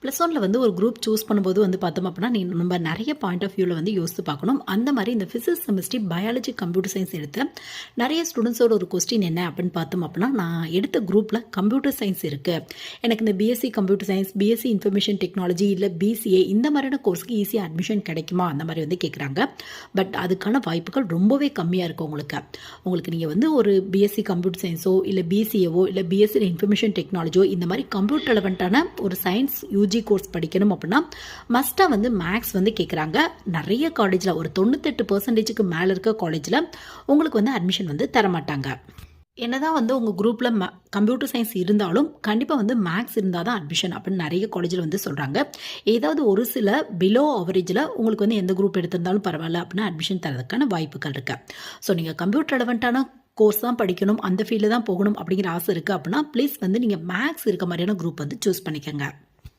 +1 வந்து ஒரு group choose பண்ணும்போது வந்து பார்த்தோம் அப்படின்னா, நம்ம நிறைய பாயிண்ட் ஆஃப் வியூவில் வந்து யோசித்து பார்க்கணும். அந்த மாதிரி இந்த physics, chemistry, biology, computer science எடுத்த நிறைய ஸ்டூடெண்ட்ஸோட ஒரு கொஸ்டின் என்ன அப்படின்னு பார்த்தோம் அப்படின்னா, நான் எடுத்த குரூப்பில் கம்ப்யூட்டர் சயின்ஸ் இருக்குது, எனக்கு இந்த BSc computer science, BSc information technology இல்லை பிசிஏ இந்த மாதிரியான கோர்ஸ்க்கு ஈஸியாக அட்மிஷன் கிடைக்குமா அந்த மாதிரி வந்து கேட்குறாங்க. பட் அதுக்கான வாய்ப்புகள் ரொம்பவே கம்மியாக இருக்குது. உங்களுக்கு நீங்கள் வந்து ஒரு பிஎஸ்சி கம்ப்யூட்டர் சயின்ஸோ இல்லை பிசிஏவோ இல்லை பிஎஸ்சி இன்ஃபர்மேஷன் டெக்னாலஜியோ இந்த மாதிரி கம்ப்யூட்டர் ரெலவெண்ட்டான ஒரு சயின்ஸ் யூஜி கோர்ஸ் படிக்கணும் அப்படின்னா மஸ்ட்டாக வந்து மேக்ஸ் வந்து கேட்குறாங்க. நிறைய காலேஜில் ஒரு 98% மேலே இருக்க காலேஜில் உங்களுக்கு வந்து அட்மிஷன் வந்து தரமாட்டாங்க. என்னதான் வந்து உங்கள் குரூப்பில் கம்ப்யூட்டர் சயின்ஸ் இருந்தாலும் கண்டிப்பாக வந்து மேக்ஸ் இருந்தால் தான் அட்மிஷன் அப்படின்னு நிறைய காலேஜில் வந்து சொல்கிறாங்க. ஏதாவது ஒரு சில பிலோ அவரேஜில் உங்களுக்கு வந்து எந்த குரூப் எடுத்திருந்தாலும் பரவாயில்ல அப்படின்னா அட்மிஷன் தரதுக்கான வாய்ப்புகள் இருக்குது. ஸோ நீங்கள் கம்ப்யூட்டர் ரெலவெண்ட்டான கோர்ஸ் தான் படிக்கணும், அந்த ஃபீல்டில் தான் போகணும் அப்படிங்கிற ஆசை இருக்குது அப்படின்னா ப்ளீஸ் வந்து நீங்கள் மேக்ஸ் இருக்க மாதிரியான குரூப் வந்து சூஸ் பண்ணிக்கோங்க.